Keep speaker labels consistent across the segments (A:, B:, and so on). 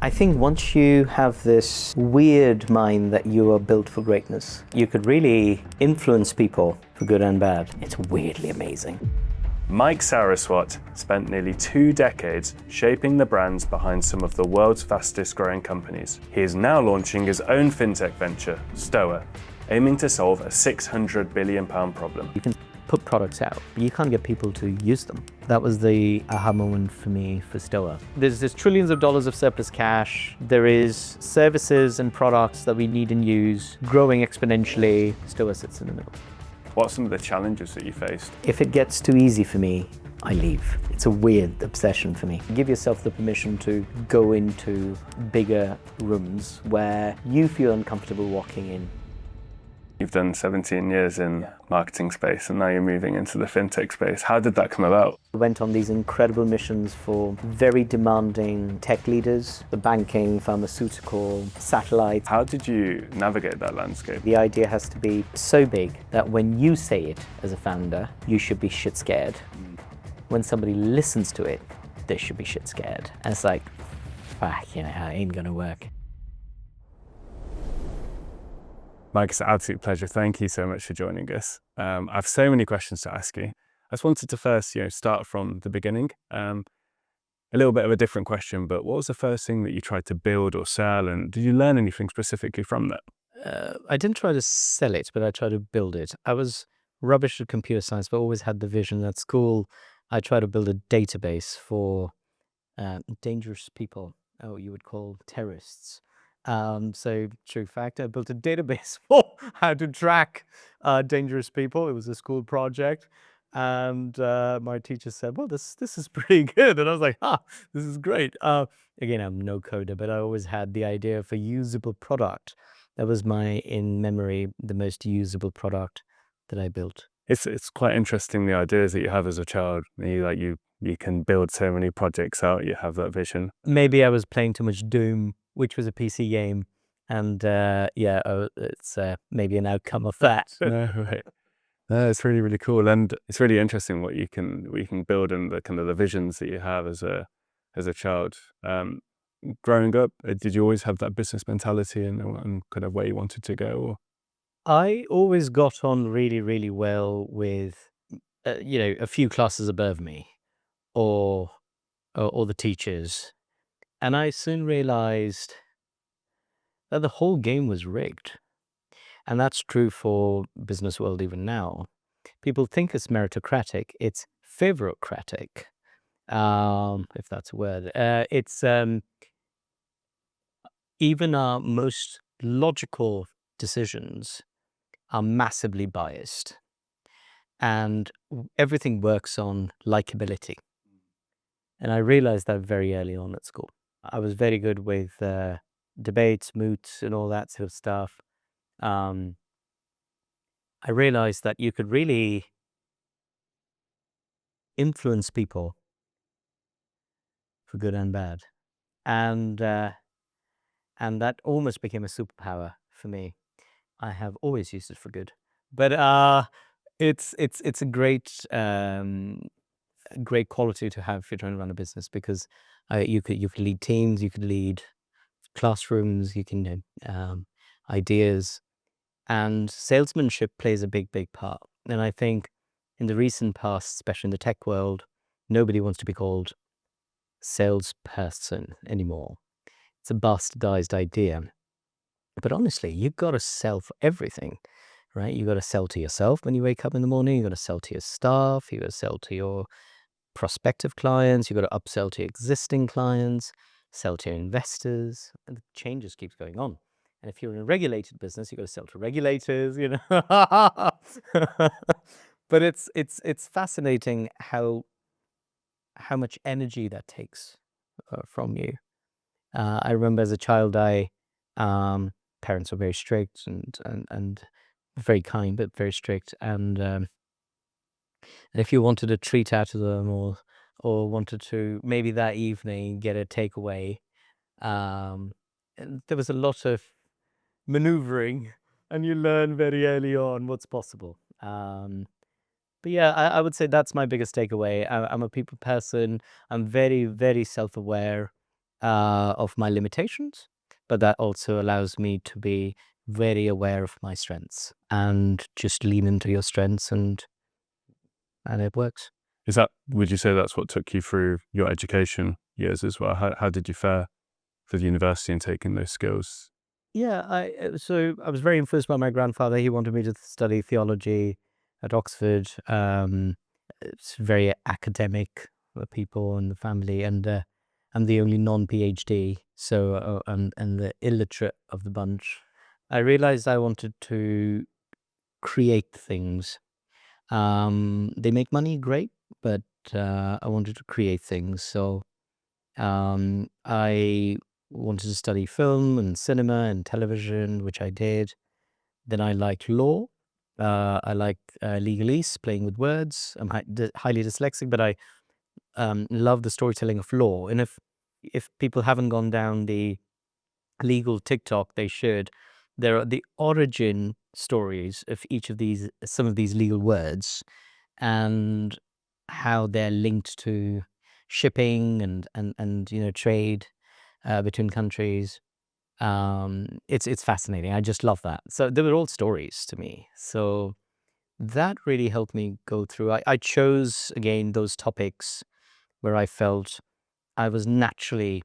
A: I think once you have this weird mind that you are built for greatness, you could really influence people for good and bad. It's weirdly amazing.
B: Mike Saraswat spent nearly 2 decades shaping the brands behind some of the world's fastest growing companies. He is now launching his own fintech venture, Stoa, aiming to solve a £600 billion problem.
A: You can put products out, but you can't get people to use them. That was the aha moment for me for Stoa. There's trillions of dollars of surplus cash. There is services and products that we need and use growing exponentially. Stoa sits in the middle.
B: What are some of the challenges that you faced?
A: If it gets too easy for me, I leave. It's a weird obsession for me. Give yourself the permission to go into bigger rooms where you feel uncomfortable walking in.
B: You've done 17 years in marketing space and now you're moving into the fintech space. How did that come about?
A: I went on these incredible missions for very demanding tech leaders, the banking, pharmaceutical, satellites.
B: How did you navigate that landscape?
A: The idea has to be so big that when you say it as a founder, you should be shit scared. When somebody listens to it, they should be shit scared. And it's like, fuck, it ain't gonna work.
B: Mike, it's an absolute pleasure. Thank you so much for joining us. I have so many questions to ask you. I just wanted to first, start from the beginning. A little bit of a different question, but what was the first thing that you tried to build or sell, and did you learn anything specifically from that?
A: I didn't try to sell it, but I tried to build it. I was rubbish at computer science, but always had the vision. At school, I tried to build a database for dangerous people, you would call terrorists. So true fact, I built a database for how to track dangerous people. It was a school project. And my teacher said, well, this is pretty good. And I was like, this is great. Again, I'm no coder, but I always had the idea of a usable product. That was in memory, the most usable product that I built.
B: It's quite interesting, the ideas that you have as a child. You can build so many projects out, you have that vision.
A: Maybe I was playing too much Doom, which was a PC game. And it's maybe an outcome of that.
B: No, right. No, it's really, really cool. And it's really interesting what you can build and the kind of the visions that you have as a child. Growing up, did you always have that business mentality and kind of where you wanted to go? Or?
A: I always got on really, really well with, a few classes above me or the teachers. And I soon realized that the whole game was rigged. And that's true for business world even now. People think it's meritocratic. It's favorocratic, if that's a word. It's even our most logical decisions are massively biased. And everything works on likability. And I realized that very early on at school. I was very good with debates, moots, and all that sort of stuff. I realized that you could really influence people for good and bad. And that almost became a superpower for me. I have always used it for good. But it's a great quality to have if you're trying to run a business, because you could lead teams, you could lead classrooms, you can ideas, and salesmanship plays a big part. And I think in the recent past, especially in the tech world, nobody wants to be called salesperson anymore. It's a bastardized idea. But honestly, you've got to sell for everything, right? You've got to sell to yourself when you wake up in the morning. You've got to sell to your staff. You've got to sell to your prospective clients. You've got to upsell to existing clients, sell to your investors. And the change just keeps going on. And if you're in a regulated business, you've got to sell to regulators, But it's fascinating how much energy that takes from you. I remember as a child, parents were very strict and very kind, but very strict. And if you wanted a treat out of them or wanted to maybe that evening get a takeaway, and there was a lot of maneuvering, and you learn very early on what's possible. But yeah, I would say that's my biggest takeaway. I'm a people person. I'm very, very self-aware. of my limitations, but that also allows me to be very aware of my strengths and just lean into your strengths, and it works.
B: Would you say that's what took you through your education years as well? How did you fare for the university and taking those skills?
A: Yeah, so I was very influenced by my grandfather. He wanted me to study theology at Oxford. It's very academic people in the family, and I'm the only non-PhD, so and the illiterate of the bunch. I realized I wanted to create things. They make money, great, but I wanted to create things. So I wanted to study film and cinema and television, which I did. Then I liked law. I like legalese, playing with words. I'm highly dyslexic, but I love the storytelling of law. And if people haven't gone down the legal TikTok, they should. There are the origin stories of each of these, some of these legal words, and how they're linked to shipping and trade between countries. It's fascinating. I just love that. So they were all stories to me. So that really helped me go through. I chose again those topics where I felt I was naturally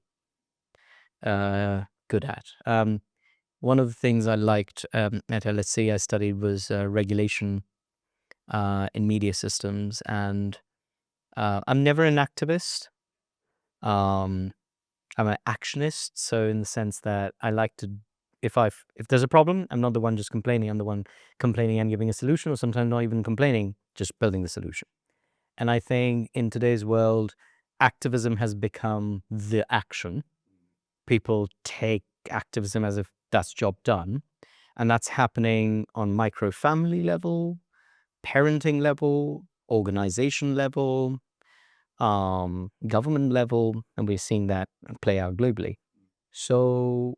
A: good at. One of the things I liked at LSE I studied was regulation in media systems, and I'm never an activist. Um, I'm an actionist, so in the sense that I like to, if there's a problem, I'm not the one just complaining. I'm the one complaining and giving a solution, or sometimes not even complaining, just building the solution. And I think in today's world, activism has become the action. People take activism as if that's job done, and that's happening on micro family level, parenting level, organization level, government level, and we're seeing that play out globally. So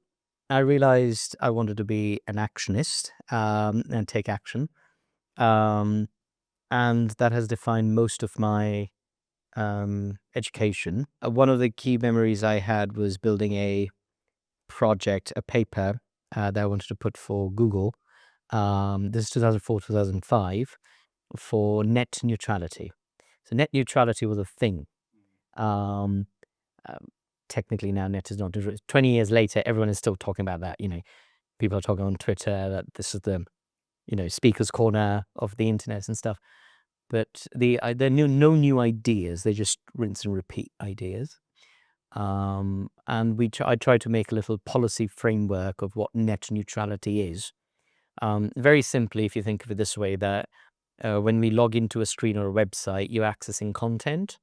A: I realized I wanted to be an actionist and take action. Um, and that has defined most of my education. One of the key memories I had was building a project, a paper that I wanted to put for Google. This is 2004, 2005, for net neutrality. So net neutrality was a thing. Um, um, Technically now net is not neutral. 20 years later, everyone is still talking about that. People are talking on Twitter that this is the speaker's corner of the internet and stuff. But there are no new ideas. They just rinse and repeat ideas. And I tried to make a little policy framework of what net neutrality is. Very simply, if you think of it this way, that when we log into a screen or a website, you're accessing content,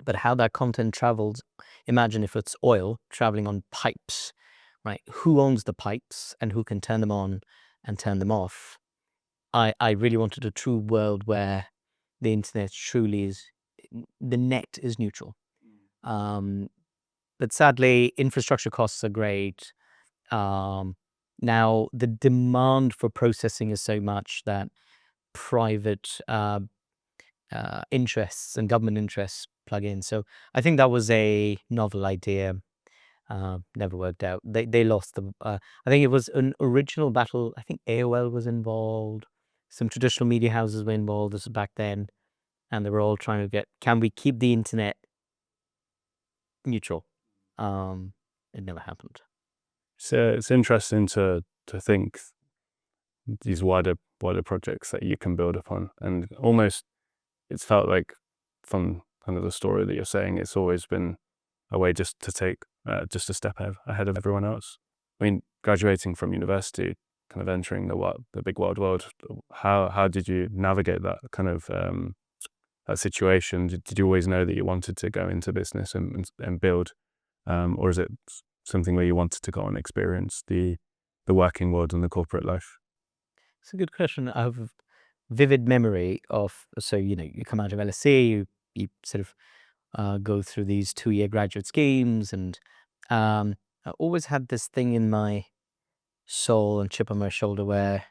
A: but how that content travels, imagine if it's oil traveling on pipes, right? Who owns the pipes and who can turn them on and turn them off? I really wanted a true world where the internet truly is, the net is neutral. Um, but sadly, infrastructure costs are great. Um, Now, the demand for processing is so much that private interests and government interests plug in. So I think that was a novel idea. Never worked out. They lost the. I think it was an original battle. I think AOL was involved. Some traditional media houses were involved. This was back then, and they were all trying to get. Can we keep the internet neutral? It never happened.
B: So it's interesting to think these wider projects that you can build upon, and almost it's felt like from kind of the story that you're saying, it's always been a way just to take just a step ahead of everyone else. I mean, graduating from university, kind of entering the big wild world, how did you navigate that kind of that situation? Did you always know that you wanted to go into business and build, or is it something where you wanted to go and experience the working world and the corporate life?
A: It's a good question. I have a vivid memory of, so you come out of LSE, you sort of go through these 2-year graduate schemes, and I always had this thing in my soul and chip on my shoulder where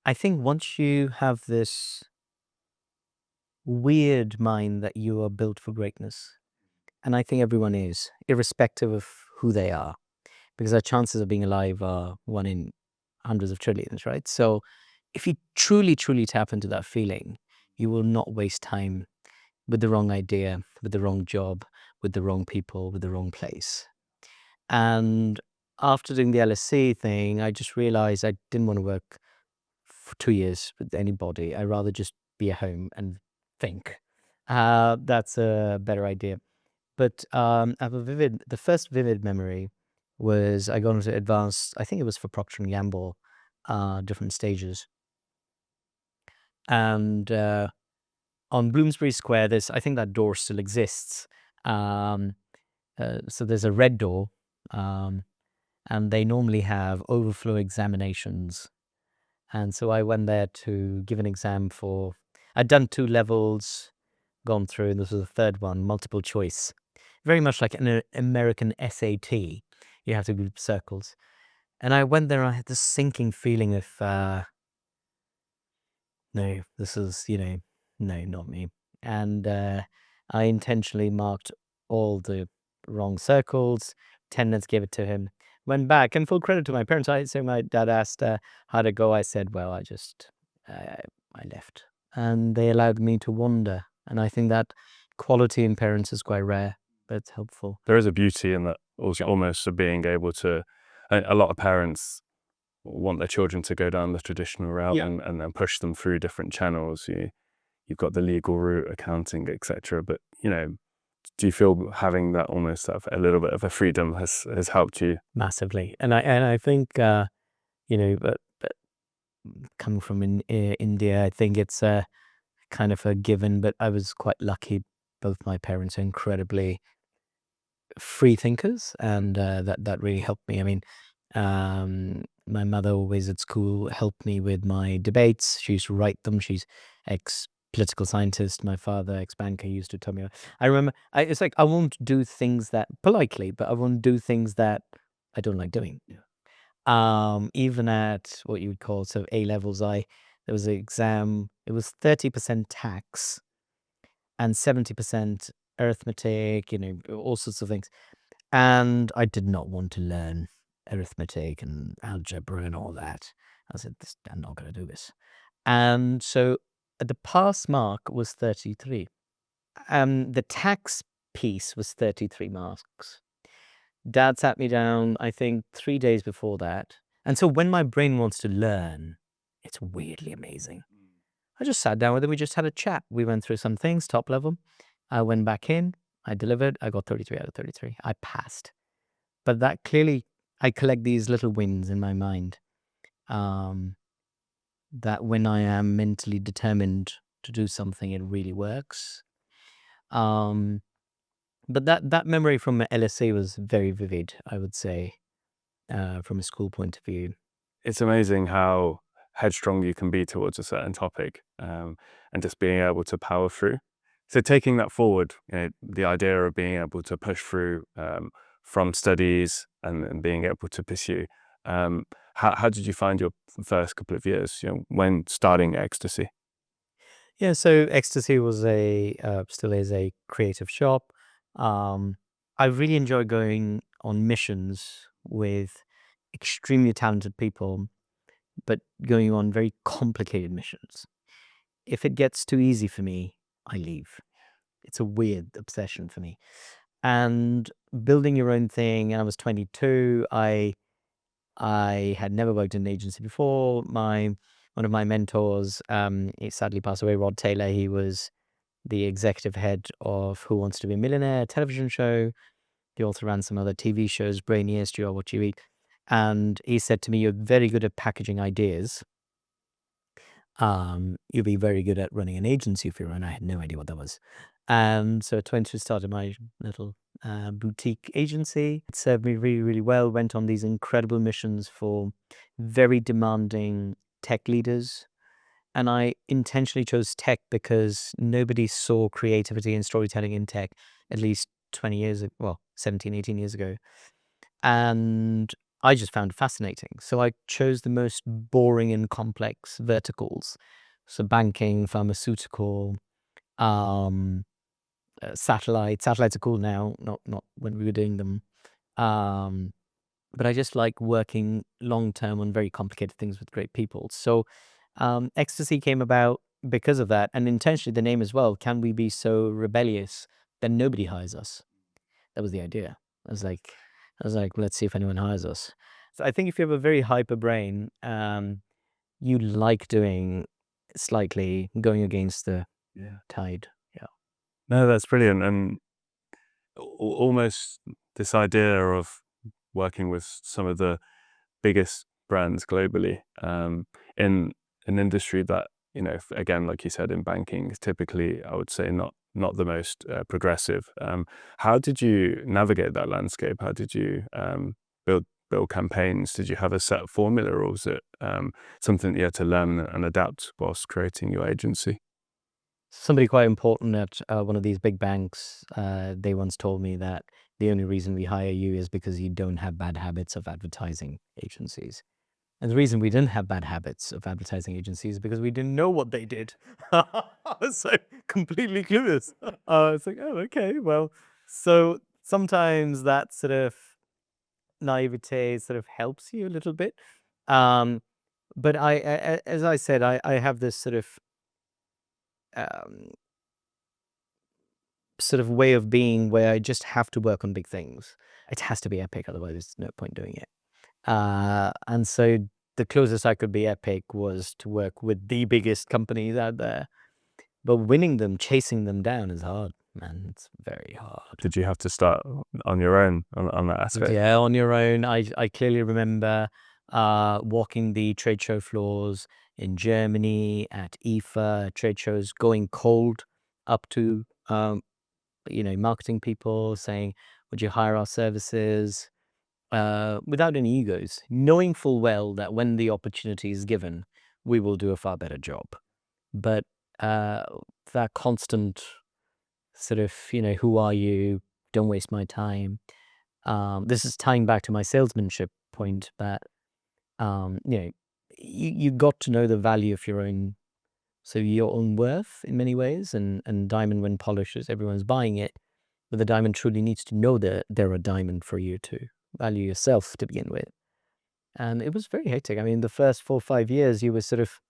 A: I think once you have this weird mind that you are built for greatness, And I think everyone is, irrespective of who they are, because our chances of being alive are one in hundreds of trillions, right? So if you truly, truly tap into that feeling, you will not waste time with the wrong idea, with the wrong job, with the wrong people, with the wrong place. And after doing the LSC thing, I just realized I didn't want to work for 2 years with anybody. I'd rather just be at home and think. That's a better idea. But I have the first vivid memory was I got into advanced, I think it was for Procter& and Gamble, different stages. And on Bloomsbury Square, I think that door still exists. Um, so there's a red door, um, and they normally have overflow examinations. And so I went there to give an exam I'd done 2 levels, gone through, and this was the third one, multiple choice. Very much like an American SAT. You have to group circles. And I went there and I had this sinking feeling of, no, this is, no, not me. And I intentionally marked all the wrong circles. Attendance gave it to him. Went back, and full credit to my parents. So my dad asked how to go. I said, well, I left. And they allowed me to wander. And I think that quality in parents is quite rare, but it's helpful.
B: There is a beauty in that, also almost of being able to. A lot of parents want their children to go down the traditional route,
A: Yeah.
B: and then push them through different channels. You've got the legal route, accounting, etc. But do you feel having that almost a little bit of a freedom has helped you?
A: Massively. And I think, but coming from India, I think it's kind of a given, but I was quite lucky. Both my parents are incredibly free thinkers, and that really helped me. I mean, my mother always at school helped me with my debates. She used to write them. She's ex-political scientist. My father, ex-banker, used to tell me. I remember, it's like I won't do things that politely, but I won't do things that I don't like doing. Even at what you would call sort of A levels, there was an exam. It was 30% tax and 70% arithmetic, all sorts of things. And I did not want to learn arithmetic and algebra and all that. I said, I'm not going to do this. And so the pass mark was 33. The tax piece was 33 marks. Dad sat me down, I think 3 days before that. And so when my brain wants to learn, it's weirdly amazing. I just sat down with him. We just had a chat. We went through some things, top level. I went back in. I delivered. I got 33 out of 33. I passed. But that clearly, I collect these little wins in my mind. That when I am mentally determined to do something, it really works. But that memory from LSE was very vivid, I would say, from a school point of view.
B: It's amazing how headstrong you can be towards a certain topic, and just being able to power through. So taking that forward, the idea of being able to push through from studies and being able to pursue. How did you find your first couple of years, when starting Ecstasy?
A: Yeah, so Ecstasy was still is a creative shop. I really enjoy going on missions with extremely talented people, but going on very complicated missions. If it gets too easy for me, I leave. It's a weird obsession for me. And building your own thing, I was 22. I had never worked in an agency before. One of my mentors, he sadly passed away, Rod Taylor. He was the executive head of Who Wants to Be a Millionaire television show. He also ran some other TV shows, Brainy, SGR, What You Eat. And he said to me, "You're very good at packaging ideas. You'll be very good at running an agency if you run." I had no idea what that was. And so at 22 started my little boutique agency. It served me really, really well. Went on these incredible missions for very demanding tech leaders. And I intentionally chose tech because nobody saw creativity and storytelling in tech at least 20 years ago, well, 17, 18 years ago. And I just found it fascinating. So I chose the most boring and complex verticals. So banking, pharmaceutical, um, satellites. Satellites are cool now, not when we were doing them. Um, but I just like working long term on very complicated things with great people. So Ecstasy came about because of that, and intentionally the name as well. Can we be so rebellious that nobody hires us? That was the idea. I was like, let's see if anyone hires us. So I think if you have a very hyper brain, you like doing slightly going against the
B: Yeah.
A: tide. Yeah.
B: No, that's brilliant. And almost this idea of working with some of the biggest brands globally, in an industry that, again, like you said, in banking is typically, I would say, not the most progressive. How did you navigate that landscape? How did you build campaigns? Did you have a set formula, or was it something that you had to learn and adapt whilst creating your agency?
A: Somebody quite important at one of these big banks, they once told me that the only reason we hire you is because you don't have bad habits of advertising agencies. And the reason we didn't have bad habits of advertising agencies is because we didn't know what they did. I was so completely clueless. It's like, oh, okay, well, so sometimes that sort of naivete sort of helps you a little bit. Um, but as I said, I have this um, sort of way of being where I just have to work on big things. It has to be epic, otherwise there's no point doing it. And so the closest I could be epic was to work with the biggest companies out there. But winning them, chasing them down is hard, man. It's very hard.
B: Did you have to start on your own on that aspect?
A: Yeah, on your own. I clearly remember walking the trade show floors in Germany at IFA trade shows, going cold up to marketing people, saying, "Would you hire our services?" Without any egos, knowing full well that when the opportunity is given, we will do a far better job. But uh, that constant sort of, who are you? Don't waste my time. This is tying back to my salesmanship point that, you got to know the value of your own worth in many ways. And diamond, when polished, is everyone's buying it. But the diamond truly needs to know that they're a diamond for you to value yourself to begin with. And it was very hectic. I mean, the first 4 or 5 years, you were sort of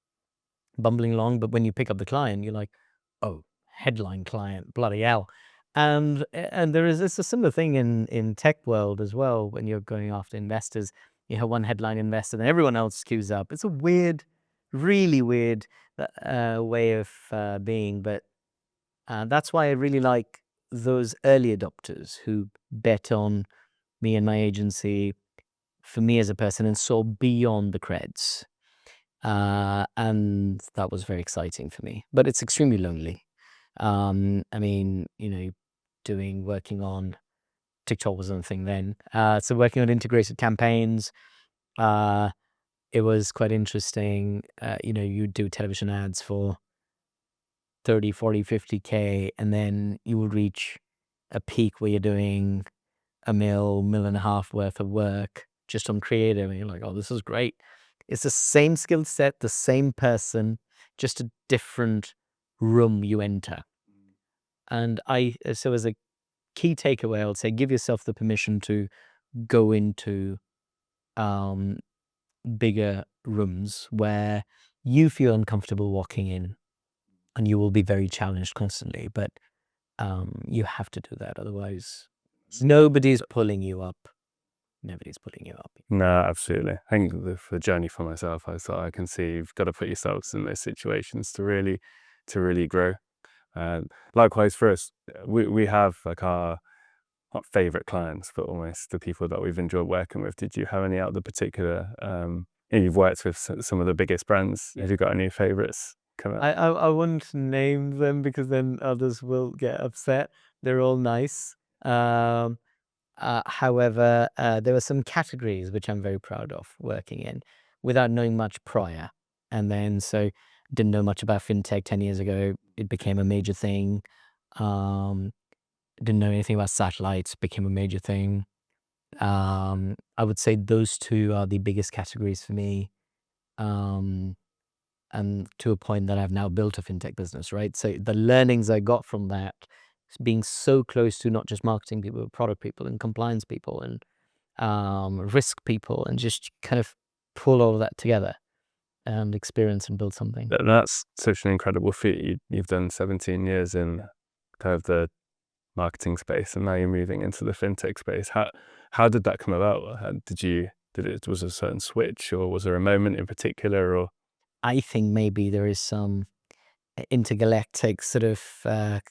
A: bumbling along, but when you pick up the client, you're like, oh, headline client, bloody hell. And it's a similar thing in tech world as well. When you're going after investors, you have one headline investor, then everyone else queues up. It's a weird, really weird way of being, but that's why I really like those early adopters who bet on me and my agency for me as a person and saw beyond the creds. And that was very exciting for me, but it's extremely lonely. I mean, working on TikTok wasn't a thing then. So working on integrated campaigns, uh, it was quite interesting. You do television ads for 30, 40, 50K, and then you will reach a peak where you're doing a mill and a half worth of work just on creative. And you're like, oh, this is great. It's the same skill set, the same person, just a different room you enter. And so as a key takeaway, I would say give yourself the permission to go into um, bigger rooms where you feel uncomfortable walking in, and you will be very challenged constantly. But you have to do that. Otherwise, nobody's pulling you up. Nobody's pulling you up.
B: No, absolutely. I think the journey for myself, I can see you've got to put yourselves in those situations to really grow. Likewise for us, we have like our not favorite clients, but almost the people that we've enjoyed working with. Did you have any other particular? You've worked with some of the biggest brands. Have you got any favorites come up?
A: I wouldn't name them because then others will get upset. They're all nice. However, there were some categories which I'm very proud of working in without knowing much prior. And then, so didn't know much about fintech 10 years ago. It became a major thing. Um, didn't know anything about satellites, became a major thing. I would say those two are the biggest categories for me. Um, and to a point that I've now built a fintech business, right? So the learnings I got from that being so close to not just marketing people, but product people and compliance people and risk people, and just kind of pull all of that together and experience and build something.
B: That's such an incredible feat. You've done 17 years in kind of the marketing space, and now you're moving into the fintech space. How did that come about? Was it a certain switch, or was there a moment in particular? Or
A: I think maybe there is some intergalactic sort of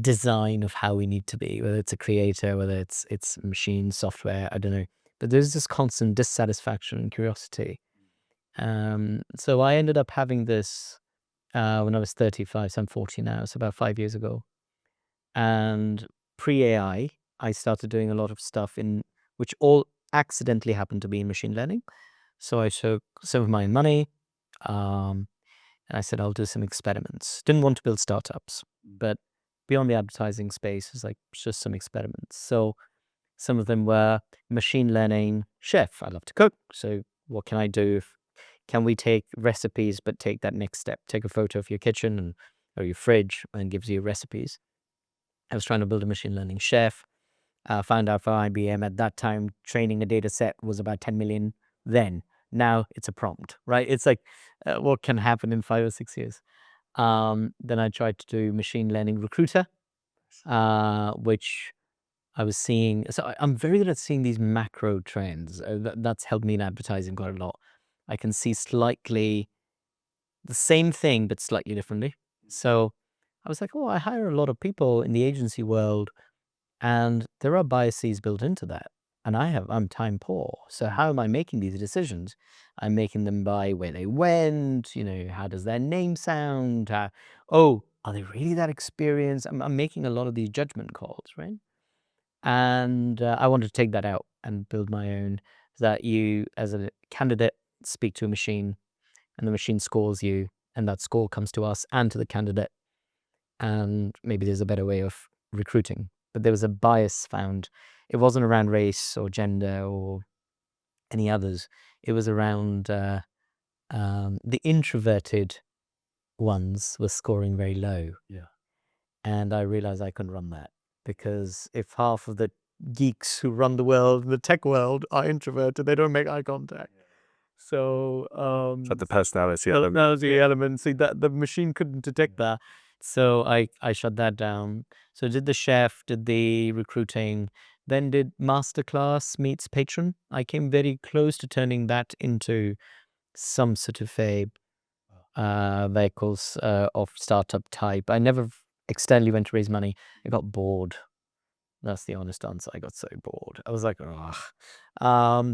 A: design of how we need to be, whether it's a creator, whether it's machine software, I don't know. But there's this constant dissatisfaction and curiosity. So I ended up having this when I was 35, so I'm 40 now, so about 5 years ago. And pre-AI, I started doing a lot of stuff in which all accidentally happened to be in machine learning. So I took some of my own money, um, and I said, I'll do some experiments. Didn't want to build startups, but beyond the advertising space, it's like just some experiments. So some of them were machine learning chef. I love to cook. So what can I do? Can we take recipes, but take that next step? Take a photo of your kitchen or your fridge and gives you recipes. I was trying to build a machine learning chef. Found out for IBM at that time, training a data set was about 10 million then. Now it's a prompt, right? It's like, what can happen in 5 or 6 years? Then I tried to do machine learning recruiter, which I was seeing. So I'm very good at seeing these macro trends. That's helped me in advertising quite a lot. I can see slightly the same thing, but slightly differently. So I was like, oh, I hire a lot of people in the agency world, and there are biases built into that. And I'm time poor. So how am I making these decisions? I'm making them by where they went, how does their name sound? Oh, are they really that experienced? I'm making a lot of these judgment calls, right? And I wanted to take that out and build my own, that you, as a candidate, speak to a machine and the machine scores you, and that score comes to us and to the candidate. And maybe there's a better way of recruiting. But there was a bias found. It wasn't around race or gender or any others. It was around the introverted ones were scoring very low.
B: yeah,
A: And I realized I couldn't run that, because if half of the geeks who run the world, the tech world, are introverted, they don't make eye contact. So
B: it's like the personality element.
A: that was the element. See, that the machine couldn't detect that. So I shut that down. So did the chef, did the recruiting, then did masterclass meets patron. I came very close to turning that into some sort of a vehicles of startup type. I never externally went to raise money. I got bored. That's the honest answer. I got so bored. I was like, ugh,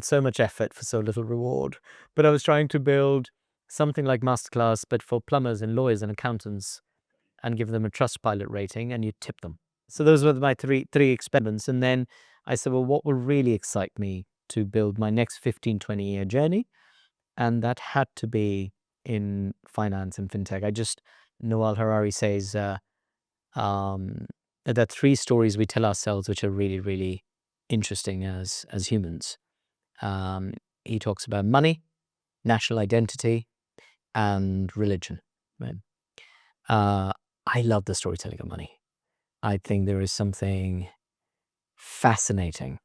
A: so much effort for so little reward. But I was trying to build something like Masterclass, but for plumbers and lawyers and accountants, and give them a trust pilot rating, and you tip them. So those were my three experiments. And then I said, well, what will really excite me to build my next 15, 20-year journey? And that had to be in finance and fintech. Noel Harari says, there are three stories we tell ourselves which are really, really interesting as humans. He talks about money, national identity, and religion. Right? I love the storytelling of money. I think there is something fascinating,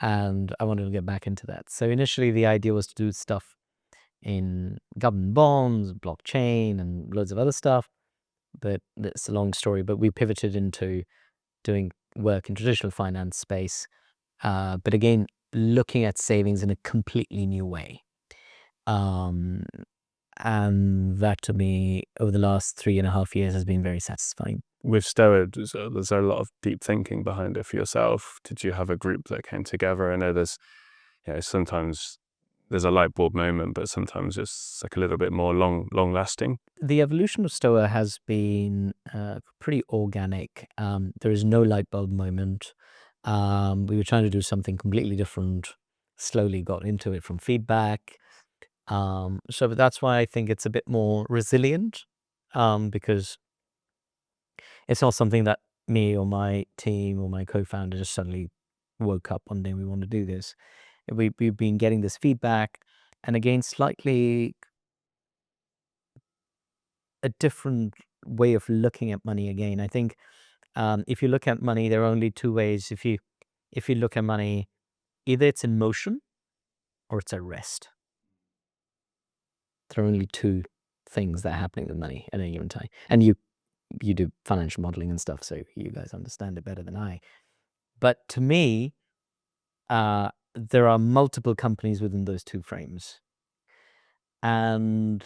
A: and I wanted to get back into that. So initially, the idea was to do stuff in government bonds, blockchain, and loads of other stuff. But it's a long story. But we pivoted into doing work in traditional finance space, but again, looking at savings in a completely new way. And that, to me, over the last 3.5 years, has been very satisfying.
B: With Stoa, there's a lot of deep thinking behind it for yourself. Did you have a group that came together? I know sometimes there's a light bulb moment, but sometimes it's like a little bit more long lasting.
A: The evolution of Stoa has been pretty organic. There is no light bulb moment. We were trying to do something completely different, slowly got into it from feedback. So that's why I think it's a bit more resilient, because it's not something that me or my team or my co-founder just suddenly woke up one day and we want to do this. We've been getting this feedback, and again, slightly a different way of looking at money again. I think if you look at money, there are only two ways. If you look at money, either it's in motion or it's at rest. There are only two things that are happening with money at any given time. And you do financial modeling and stuff, so you guys understand it better than I. But to me, there are multiple companies within those two frames. And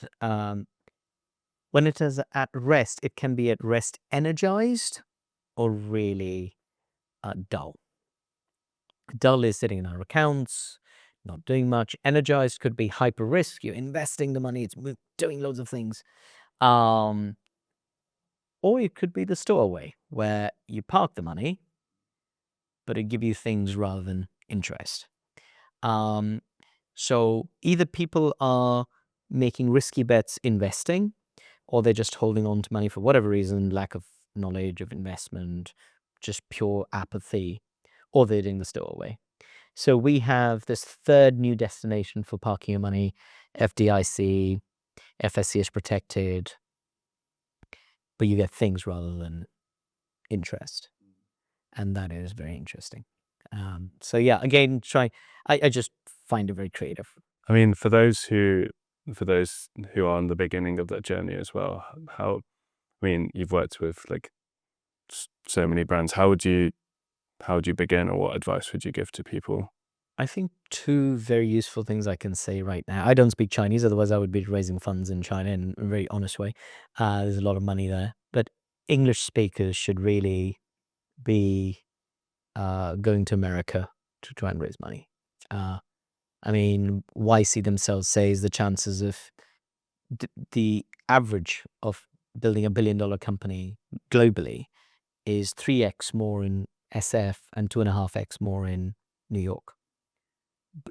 A: when it is at rest, it can be at rest energized or really dull. Dull is sitting in our accounts, not doing much. Energized could be hyper risk. You're investing the money, it's doing loads of things. Or it could be the Stoa way, where you park the money, but it give you things rather than interest. So either people are making risky bets investing, or they're just holding on to money for whatever reason, lack of knowledge of investment, just pure apathy, or they're doing the Stoa way. So we have this third new destination for parking your money, FDIC, FSC is protected, but you get things rather than interest. And that is very interesting. So yeah, again, I just find it very creative.
B: I mean, for those who are on the beginning of that journey as well, you've worked with like so many brands. How would you begin, or what advice would you give to people?
A: I think two very useful things I can say right now. I don't speak Chinese, otherwise I would be raising funds in China in a very honest way. There's a lot of money there. But English speakers should really be going to America to try and raise money. I mean, YC themselves says the chances of the average of building $1 billion company globally is 3x more in SF and 2.5x more in New York.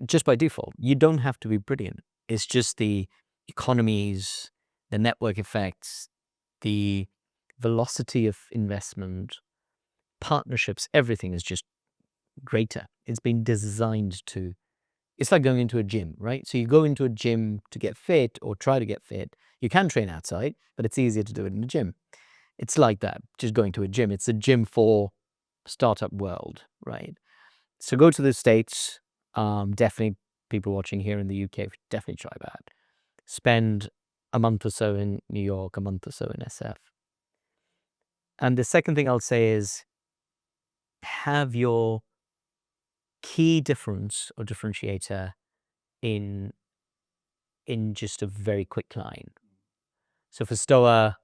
A: Just by default, you don't have to be brilliant. It's just the economies, the network effects, the velocity of investment, partnerships, everything is just greater. It's been designed to, it's like going into a gym, right? So you go into a gym to get fit or try to get fit. You can train outside, but it's easier to do it in a gym. It's like that, just going to a gym. It's a gym for startup world, right? So go to the States. Definitely people watching here in the UK, definitely try that. Spend a month or so in New York, a month or so in SF. And the second thing I'll say is have your key difference or differentiator in just a very quick line. So for Stoa,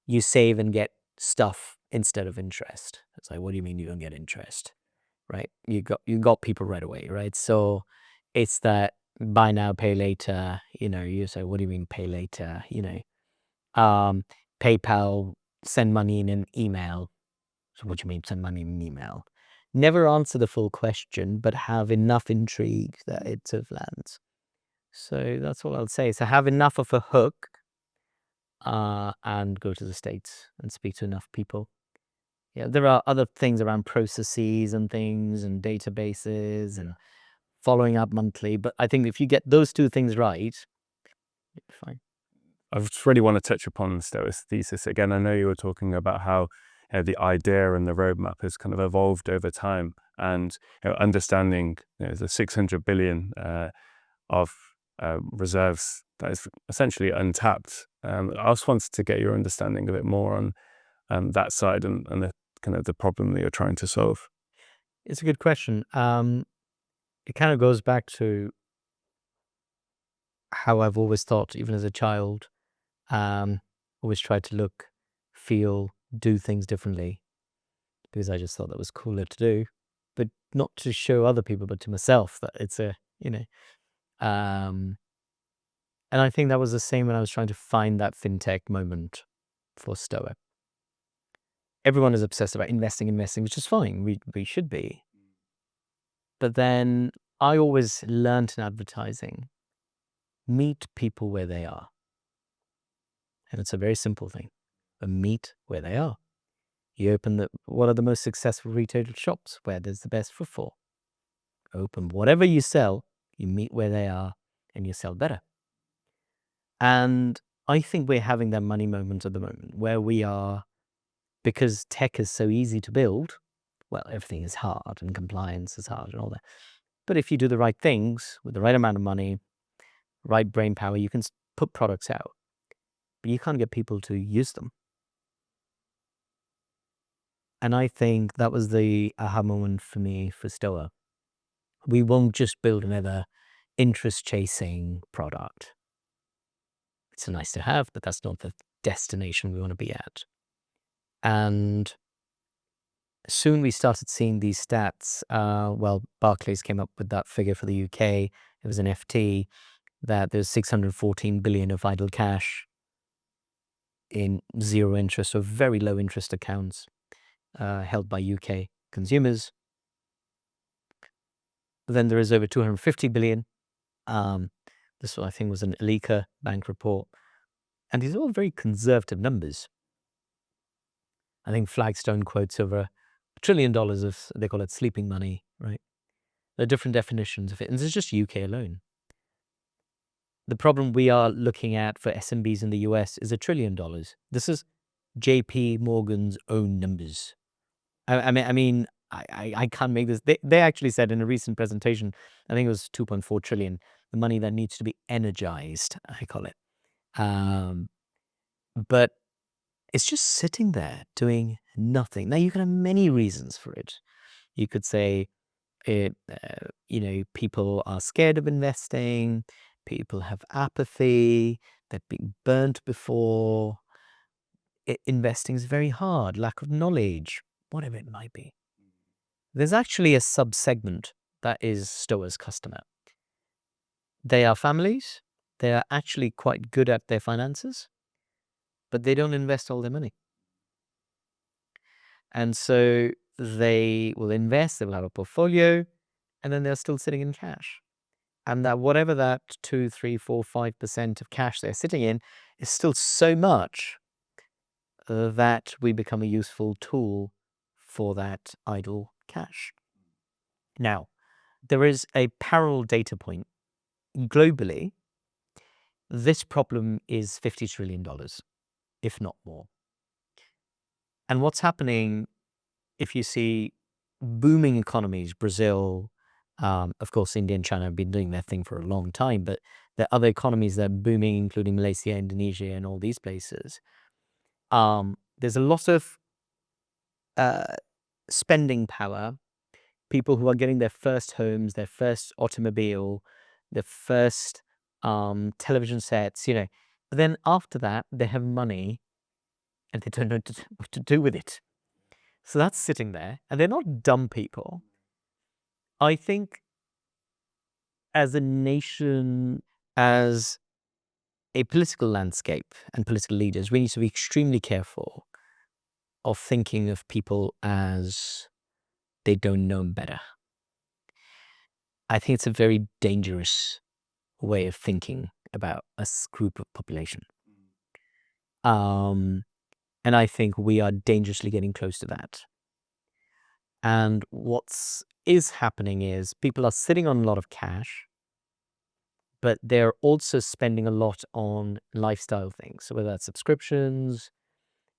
A: you save and get stuff instead of interest. It's like, what do you mean you don't get interest? Right? You got people right away, right? So it's that buy now, pay later. You say, what do you mean pay later? PayPal, send money in an email. So what do you mean send money in an email? Never answer the full question, but have enough intrigue that it sort of lands. So that's all I'll say. So have enough of a hook, and go to the States and speak to enough people. Yeah, there are other things around processes and things and databases and following up monthly. But I think if you get those two things right, you'll be fine.
B: I just really want to touch upon Stoa's thesis again. I know you were talking about how the idea and the roadmap has kind of evolved over time, and understanding the 600 billion of reserves that is essentially untapped. I just wanted to get your understanding a bit more on that side and the kind of the problem that you're trying to solve.
A: It's a good question. It kind of goes back to how I've always thought, even as a child, always tried to look, feel, do things differently because I just thought that was cooler to do, but not to show other people, but to myself that it's and I think that was the same when I was trying to find that fintech moment for Stoa. Everyone is obsessed about investing, which is fine. We should be. But then I always learned in advertising, meet people where they are. And it's a very simple thing, but meet where they are. You open what are the most successful retail shops? Where there's the best footfall. Open whatever you sell, you meet where they are and you sell better. And I think we're having that money moment at the moment where we are, because tech is so easy to build. Well, everything is hard and compliance is hard and all that. But if you do the right things with the right amount of money, right brain power, you can put products out, but you can't get people to use them. And I think that was the aha moment for me for Stoa. We won't just build another interest chasing product. It's a nice to have, but that's not the destination we want to be at. And soon we started seeing these stats. Well, Barclays came up with that figure for the UK. It was an FT that there's 614 billion of idle cash in zero interest or very low interest accounts held by UK consumers. Then there is over 250 billion. This, I think, was an Alika bank report. And these are all very conservative numbers. I think Flagstone quotes over $1 trillion of, they call it sleeping money, right? There are different definitions of it. And this is just UK alone. The problem we are looking at for SMBs in the US is $1 trillion. This is JP Morgan's own numbers. I can't make this. They actually said in a recent presentation, I think it was 2.4 trillion, the money that needs to be energized, I call it. But it's just sitting there doing nothing. Now, you can have many reasons for it. You could say, people are scared of investing, people have apathy, they've been burnt before. Investing is very hard, lack of knowledge, whatever it might be. There's actually a sub-segment that is Stoa's customer. They are families. They are actually quite good at their finances, but they don't invest all their money. And so they will invest, they will have a portfolio, and then they're still sitting in cash. And that whatever that 2, 3, 4, 5% of cash they're sitting in is still so much that we become a useful tool for that idle cash. Now, there is a parallel data point. Globally, this problem is $50 trillion, if not more. And what's happening, if you see booming economies, Brazil, of course, India and China have been doing their thing for a long time, but there are other economies that are booming, including Malaysia, Indonesia, and all these places. There's a lot of spending power, people who are getting their first homes, their first automobile, their first television sets, But then after that, they have money and they don't know what to do with it. So that's sitting there, and they're not dumb people. I think as a nation, as a political landscape and political leaders, we need to be extremely careful of thinking of people as they don't know better. I think it's a very dangerous way of thinking about a group of population. And I think we are dangerously getting close to that. And what is happening is people are sitting on a lot of cash, but they're also spending a lot on lifestyle things. So whether that's subscriptions,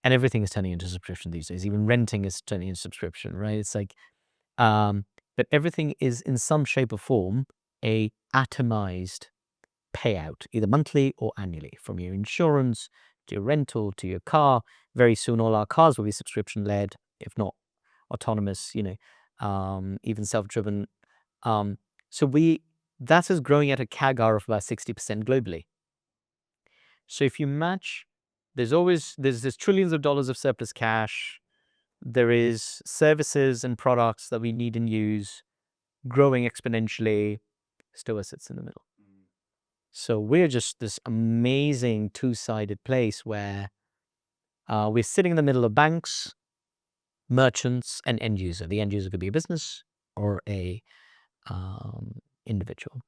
A: and everything is turning into subscription these days. Even renting is turning into subscription, right? It's like, but everything is in some shape or form a atomized payout, either monthly or annually, from your insurance to your rental to your car. Very soon, all our cars will be subscription led, if not autonomous, even self-driven. So that is growing at a CAGR of about 60% globally. So if you match, there's trillions of dollars of surplus cash. There is services and products that we need and use growing exponentially. Stoa sits in the middle. So we're just this amazing two-sided place where we're sitting in the middle of banks, merchants, and end user. The end user could be a business or a individual.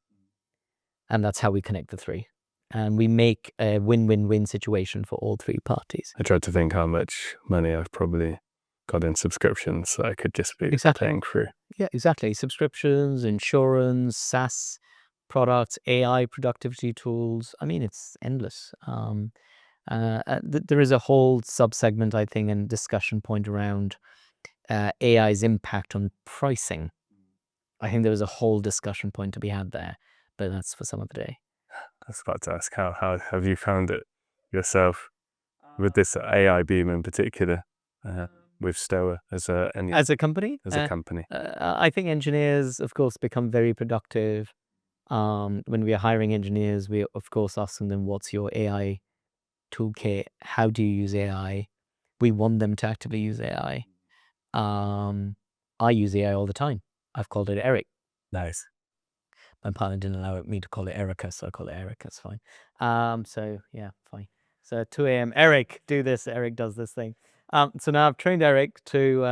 A: And that's how we connect the three. And we make a win-win-win situation for all three parties.
B: I tried to think how much money I've probably got in subscriptions that I could just be paying through.
A: Yeah, exactly. Subscriptions, insurance, SaaS products, AI productivity tools. I mean, it's endless. There is a whole subsegment, I think, and discussion point around AI's impact on pricing. I think there was a whole discussion point to be had there, but that's for some other day.
B: I was about to ask, how have you found it yourself with this AI boom in particular, with Stoa as
A: As a company,
B: as a company?
A: I think engineers, of course, become very productive. When we are hiring engineers, we of course asking them, "What's your AI toolkit? How do you use AI?" We want them to actively use AI. I use AI all the time. I've called it Eric.
B: Nice.
A: My partner didn't allow me to call it Erica, so I call it Eric. That's fine. So yeah, fine. So 2 a.m. Eric, do this. Eric does this thing. So now I've trained Eric to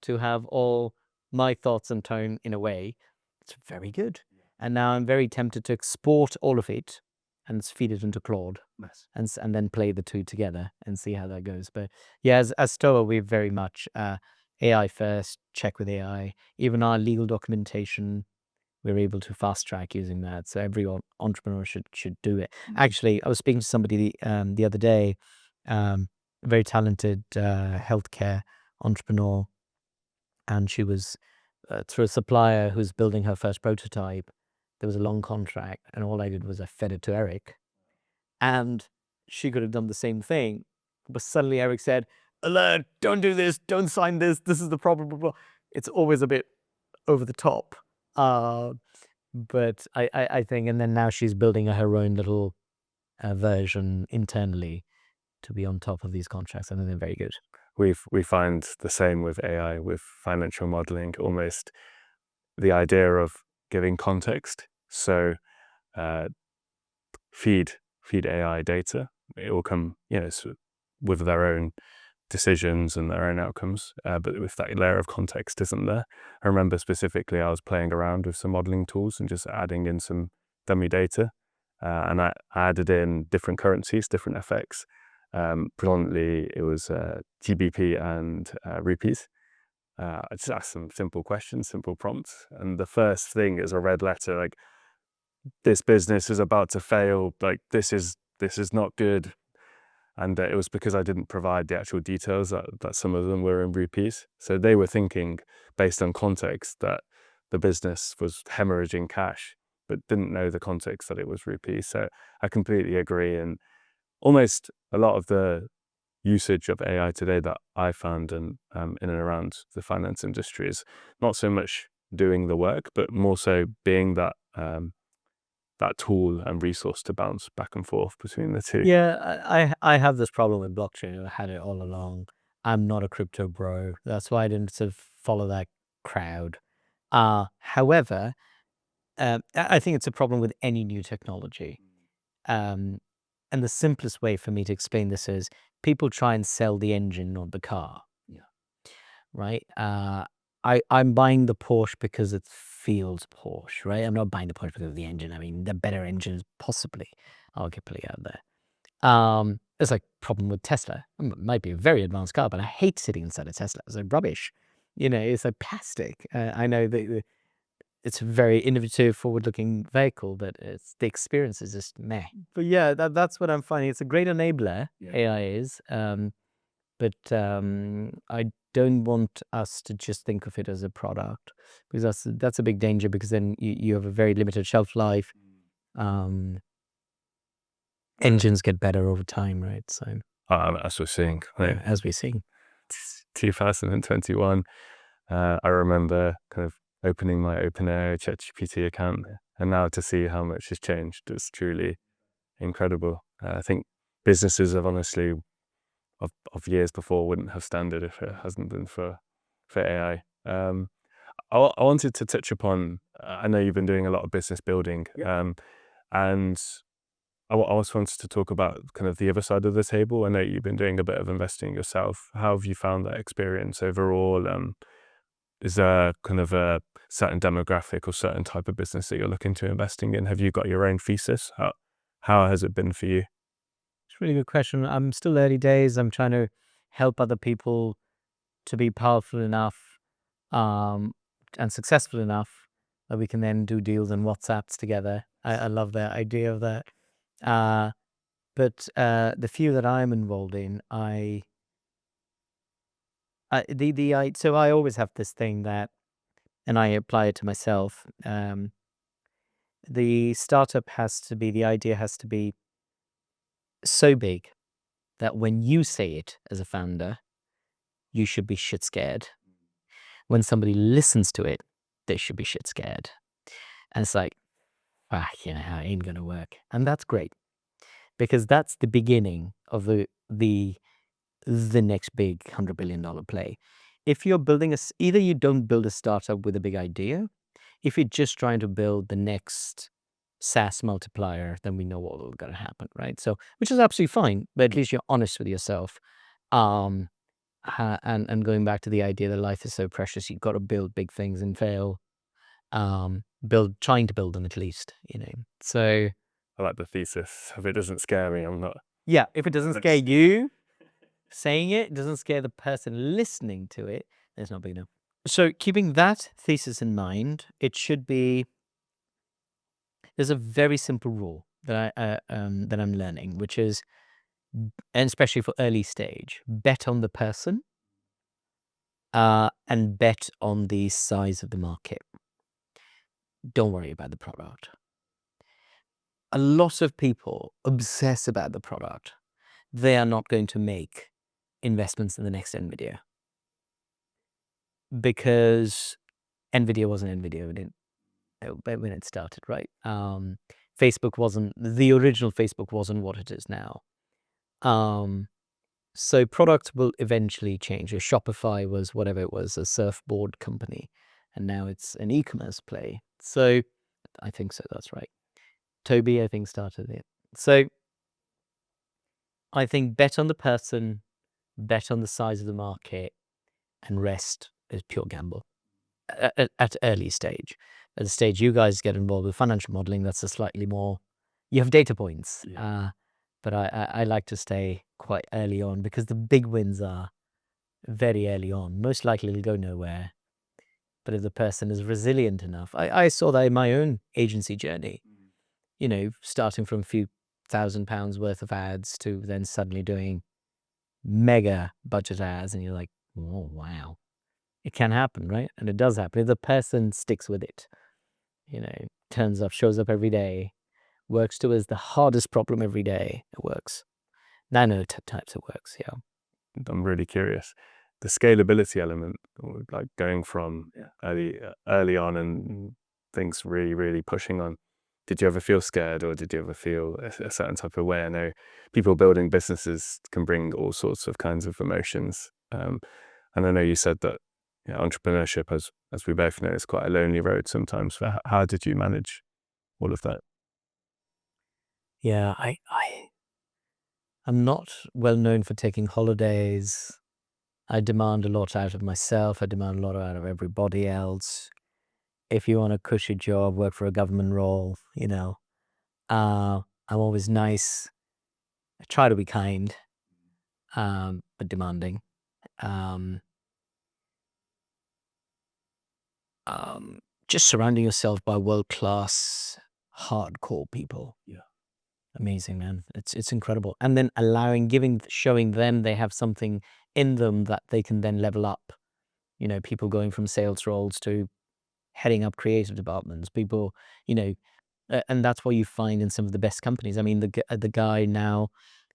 A: have all my thoughts and tone in a way. It's very good. And now I'm very tempted to export all of it and feed it into Claude
B: Nice.
A: and then play the two together and see how that goes. But yeah, as Stoa, we're very much AI first, check with AI. Even our legal documentation, we're able to fast track using that. So every entrepreneur should do it. Actually, I was speaking to somebody the other day, a very talented healthcare entrepreneur, and she was through a supplier who's building her first prototype. There was a long contract, and all I did was I fed it to Eric, and she could have done the same thing, but suddenly Eric said, "Alert! Don't do this. Don't sign this. This is the problem." Blah, blah. It's always a bit over the top. Uh, but I think, and then now she's building her own little version internally to be on top of these contracts. I think they're very good.
B: We find the same with AI, with financial modeling, almost the idea of giving context. So uh, feed AI data. It will come, with their own decisions and their own outcomes. But if that layer of context isn't there, I remember specifically I was playing around with some modeling tools and just adding in some dummy data. And I added in different currencies, different FX. Predominantly, it was GBP and rupees. I just asked some simple questions, simple prompts. And the first thing is a red letter, like, this business is about to fail. Like, this is not good. And it was because I didn't provide the actual details that some of them were in rupees. So they were thinking, based on context, that the business was hemorrhaging cash, but didn't know the context that it was rupees. So I completely agree. And almost a lot of the usage of AI today that I found in and around the finance industry is not so much doing the work, but more so being that that tool and resource to bounce back and forth between the two.
A: Yeah, I have this problem with blockchain. I had it all along. I'm not a crypto bro. That's why I didn't sort of follow that crowd. However, I think it's a problem with any new technology. Um, and the simplest way for me to explain this is people try and sell the engine, not the car.
B: Yeah.
A: Right? I'm buying the Porsche because it feels Porsche, right? I'm not buying the Porsche because of the engine. I mean, the better engines possibly, arguably out there. It's like problem with Tesla. It might be a very advanced car, but I hate sitting inside a Tesla. It's like rubbish. It's like plastic. I know that it's a very innovative, forward-looking vehicle, but the experience is just meh. But yeah, that's what I'm finding. It's a great enabler.
B: Yeah.
A: AI is, but I don't want us to just think of it as a product, because that's a big danger, because then you have a very limited shelf life. Engines get better over time, right? So
B: As we're seeing, like,
A: as we see.
B: 2021, I remember kind of opening my OpenAI ChatGPT account, and now to see how much has changed is truly incredible. I think businesses have honestly of years before wouldn't have standard if it hasn't been for AI. I wanted to touch upon. I know you've been doing a lot of business building, and I also wanted to talk about kind of the other side of the table. I know you've been doing a bit of investing yourself. How have you found that experience overall? Is there kind of a certain demographic or certain type of business that you're looking to investing in? Have you got your own thesis? How has it been for you?
A: It's a really good question. I'm still early days. I'm trying to help other people to be powerful enough um, and successful enough that we can then do deals and WhatsApps together. I love that idea of that. Uh, But the few that I'm involved in, so I always have this thing that, and I apply it to myself. The idea has to be so big that when you say it as a founder, you should be shit scared. When somebody listens to it, they should be shit scared. And it's like, it ain't gonna work. And that's great, because that's the beginning of the next big $100 billion play. If you're building either you don't build a startup with a big idea. If you're just trying to build the next SaaS multiplier, then we know what will gonna happen, right? So, which is absolutely fine, but at least you're honest with yourself. Um, and going back to the idea that life is so precious, you've got to build big things and fail. Trying to build them at least, So
B: I like the thesis. If it doesn't scare me, I'm not.
A: yeah, if it doesn't scare you, saying it doesn't scare the person listening to it, there's not big enough. So keeping that thesis in mind, there's a very simple rule that that I'm learning, which is, and especially for early stage, bet on the person, and bet on the size of the market. Don't worry about the product. A lot of people obsess about the product. They are not going to make investments in the next NVIDIA, because NVIDIA wasn't NVIDIA when it started, right? The original Facebook wasn't what it is now. So product will eventually change. Shopify was whatever it was, a surfboard company, and now it's an e-commerce play. So I think so, that's right. Toby, I think, started it. So I think bet on the person, bet on the size of the market, and rest is pure gamble at early stage. At the stage you guys get involved with financial modeling, that's a slightly more, you have data points.
B: Yeah.
A: But I like to stay quite early on, because the big wins are very early on. Most likely it'll go nowhere. But if the person is resilient enough, I saw that in my own agency journey, starting from a few £1,000 worth of ads to then suddenly doing mega budget ads, and you're like, oh, wow. It can happen, right? And it does happen. If the person sticks with it, turns up, shows up every day, works towards the hardest problem every day, it works. Types it works, yeah.
B: I'm really curious. The scalability element, like going from early on and things really, really pushing on. Did you ever feel scared, or did you ever feel a certain type of way? I know people building businesses can bring all sorts of kinds of emotions. And I know you said that entrepreneurship, as we both know, is quite a lonely road sometimes. So how did you manage all of that?
A: Yeah, I'm not well known for taking holidays. I demand a lot out of myself. I demand a lot out of everybody else. If you want a cushy job, work for a government role, I'm always nice. I try to be kind, but demanding. Um, just surrounding yourself by world-class, hardcore people.
B: Yeah.
A: Amazing, man. It's incredible. And then showing them they have something in them that they can then level up. People going from sales roles to heading up creative departments. People, and that's what you find in some of the best companies. I mean, the guy now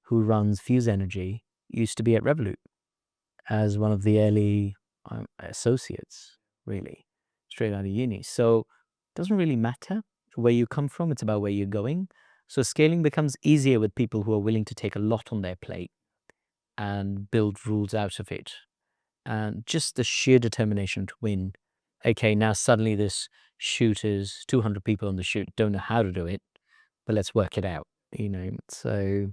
A: who runs Fuse Energy used to be at Revolut as one of the early associates, really, straight out of uni. So it doesn't really matter where you come from. It's about where you're going. So scaling becomes easier with people who are willing to take a lot on their plate and build rules out of it. And just the sheer determination to win. Okay, now suddenly this shoot is 200 people on the shoot, don't know how to do it, but let's work it out, So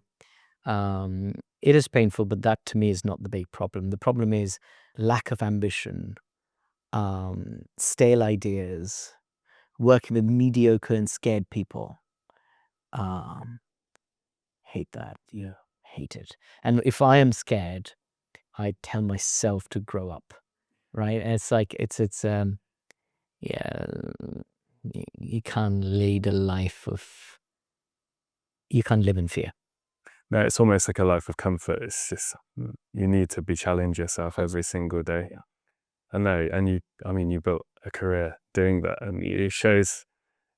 A: it is painful, but that to me is not the big problem. The problem is lack of ambition, stale ideas, working with mediocre and scared people. Hate that.
B: Yeah.
A: Hate it. And if I am scared, I tell myself to grow up, right? And it's like, yeah, you can't lead a life you can't live in fear.
B: No, it's almost like a life of comfort. It's just you need to be challenge yourself every single day.
A: Yeah.
B: I know, and you built a career doing that, and it shows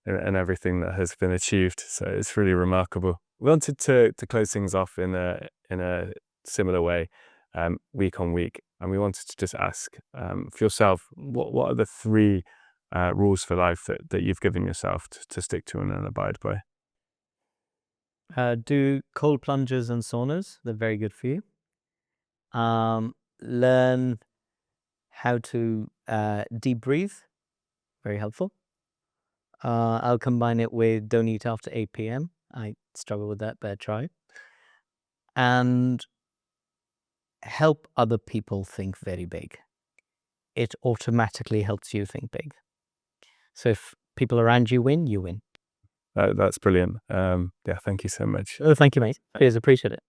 B: in everything that has been achieved. So it's really remarkable. We wanted to close things off in a similar way, week on week, and we wanted to just ask for yourself, what are the 3 rules for life that you've given yourself to stick to and abide by?
A: Do cold plunges and saunas. They're very good for you. Learn how to deep breathe. Very helpful. I'll combine it with don't eat after 8 p.m. I struggle with that, but try. And help other people think very big. It automatically helps you think big. So if people around you win, you win.
B: That's brilliant. Yeah, thank you so much.
A: Oh, thank you, mate. Cheers, appreciate it.